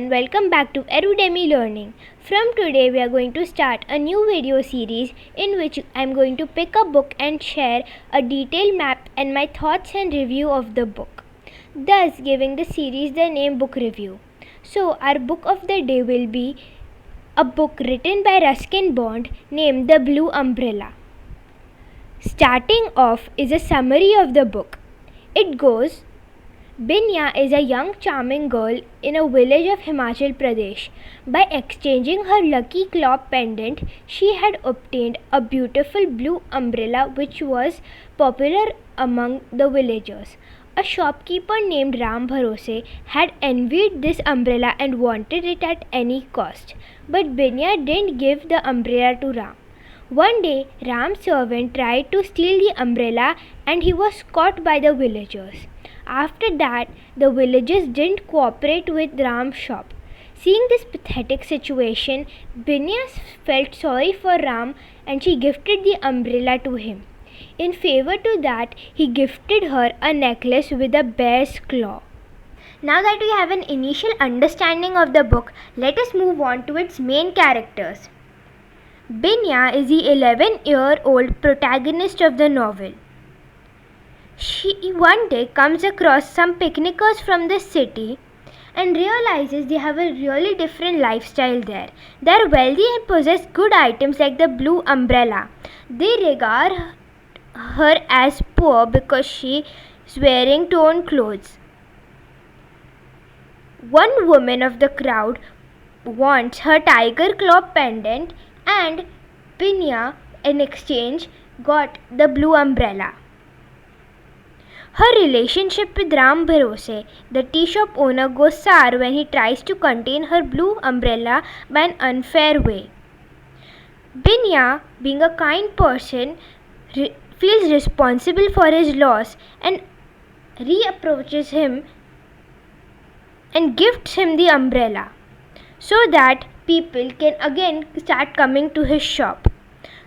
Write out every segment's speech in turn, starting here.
everyone, welcome back to Erudemy Learning. From today we are going to start a new video series in which I am going to pick a book and share a detailed map and my thoughts and review of the book, thus giving the series the name Book Review. So our book of the day will be a book written by Ruskin Bond named The Blue Umbrella. Starting off is a summary of the book. It goes, Binya is a young charming girl in a village of Himachal Pradesh. By exchanging her lucky claw pendant, she had obtained a beautiful blue umbrella which was popular among the villagers. A shopkeeper named Ram Bharose had envied this umbrella and wanted it at any cost. But Binya didn't give the umbrella to Ram. One day, Ram's servant tried to steal the umbrella and he was caught by the villagers. After that, the villagers didn't cooperate with Ram's shop. Seeing this pathetic situation, Binya felt sorry for Ram and she gifted the umbrella to him. In favor to that, he gifted her a necklace with a bear's claw. Now that we have an initial understanding of the book, let us move on to its main characters. Binya is the 11-year-old protagonist of the novel. She one day comes across some picnickers from the city and realizes they have a really different lifestyle there. They are wealthy and possess good items like the blue umbrella. They regard her as poor because she is wearing torn clothes. One woman of the crowd wants her tiger claw pendant and Binya in exchange got the blue umbrella. Her relationship with Ram Bharose, the tea shop owner, goes sour when he tries to contain her blue umbrella by an unfair way. Binya, being a kind person, feels responsible for his loss and reapproaches him and gifts him the umbrella so that people can again start coming to his shop.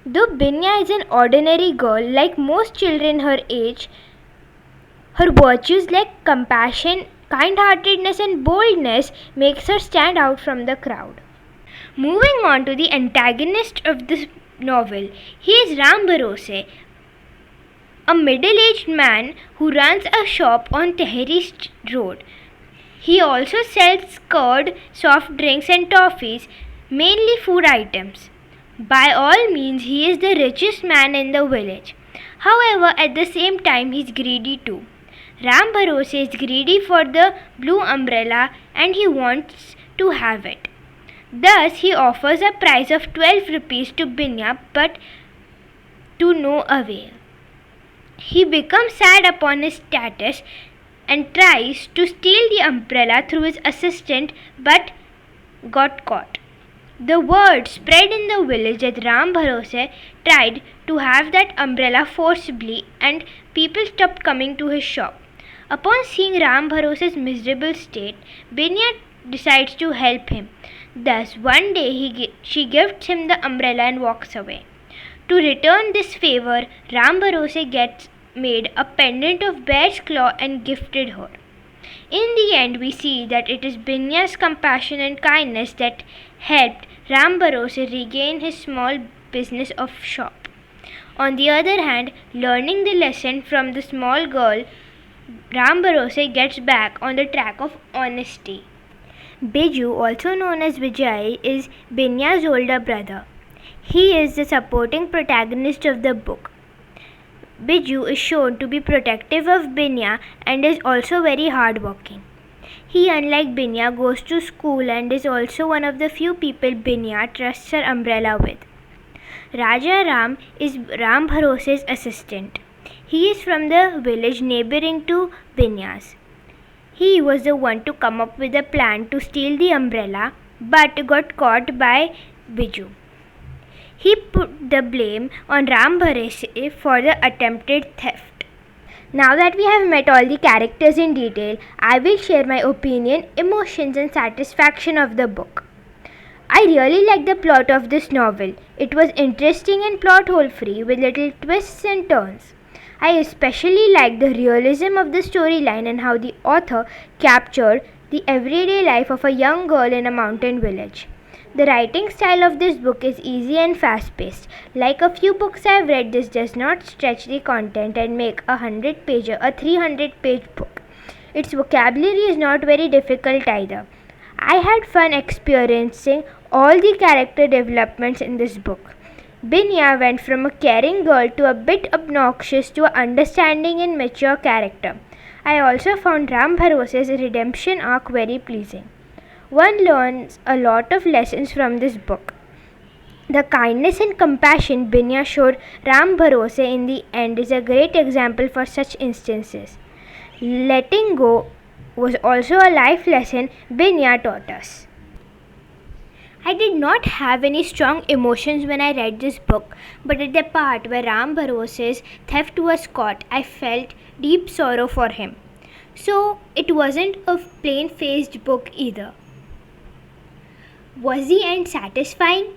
Though Binya is an ordinary girl, like most children her age, her virtues like compassion, kind-heartedness and boldness makes her stand out from the crowd. Moving on to the antagonist of this novel, he is Ram Bharose, a middle-aged man who runs a shop on Tehri Road. He also sells curd, soft drinks and toffees, mainly food items. By all means, he is the richest man in the village. However, at the same time, he is greedy too. Ram Bharose is greedy for the blue umbrella and he wants to have it. Thus, he offers a price of 12 rupees to Binya, but to no avail. He becomes sad upon his status and tries to steal the umbrella through his assistant but got caught. The word spread in the village that Ram Bharose tried to have that umbrella forcibly and people stopped coming to his shop. Upon seeing Ram Bharose's miserable state, Binya decides to help him. Thus, one day she gifts him the umbrella and walks away. To return this favor, Ram Bharose gets made a pendant of bear's claw and gifted her. In the end, we see that it is Binya's compassion and kindness that helped Ram Bharose regain his small business of shop. On the other hand, learning the lesson from the small girl, Ram Bharose gets back on the track of honesty. Biju, also known as Vijay, is Binya's older brother. He is the supporting protagonist of the book. Biju is shown to be protective of Binya and is also very hardworking. He, unlike Binya, goes to school and is also one of the few people Binya trusts her umbrella with. Raja Ram is Ram Bharose's assistant. He is from the village neighboring to Binya's. He was the one to come up with a plan to steal the umbrella but got caught by Biju. He put the blame on Ram Bharose for the attempted theft. Now that we have met all the characters in detail, I will share my opinion, emotions and satisfaction of the book. I really like the plot of this novel. It was interesting and plot hole free with little twists and turns. I especially like the realism of the storyline and how the author captured the everyday life of a young girl in a mountain village. The writing style of this book is easy and fast-paced. Like a few books I've read, this does not stretch the content and make a 100-page or a 300-page book. Its vocabulary is not very difficult either. I had fun experiencing all the character developments in this book. Binya went from a caring girl to a bit obnoxious to an understanding and mature character. I also found Ram Bharose's redemption arc very pleasing. One learns a lot of lessons from this book. The kindness and compassion Binya showed Ram Bharose in the end is a great example for such instances. Letting go was also a life lesson Binya taught us. I did not have any strong emotions when I read this book, but at the part where Ram Bharose's theft was caught, I felt deep sorrow for him. So it wasn't a plain-faced book either. Was the end satisfying?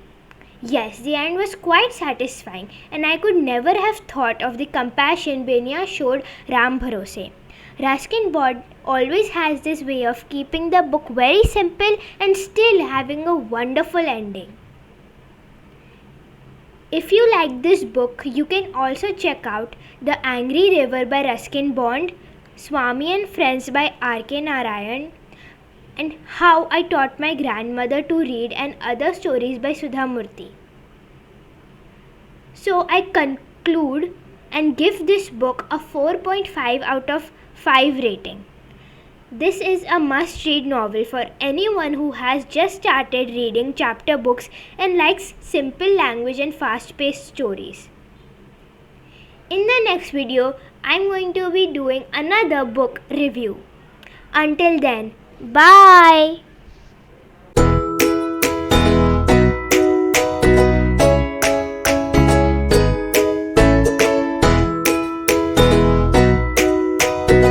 Yes, the end was quite satisfying, and I could never have thought of the compassion Binya showed Ram Bharose. Ruskin Bond always has this way of keeping the book very simple and still having a wonderful ending. If you like this book, you can also check out The Angry River by Ruskin Bond, Swami and Friends by R.K. Narayan, and How I Taught My Grandmother to Read and Other Stories by Sudha Murthy. So I conclude and give this book a 4.5 out of 5 rating. This is a must-read novel for anyone who has just started reading chapter books and likes simple language and fast-paced stories. In the next video, I'm going to be doing another book review. Until then, bye!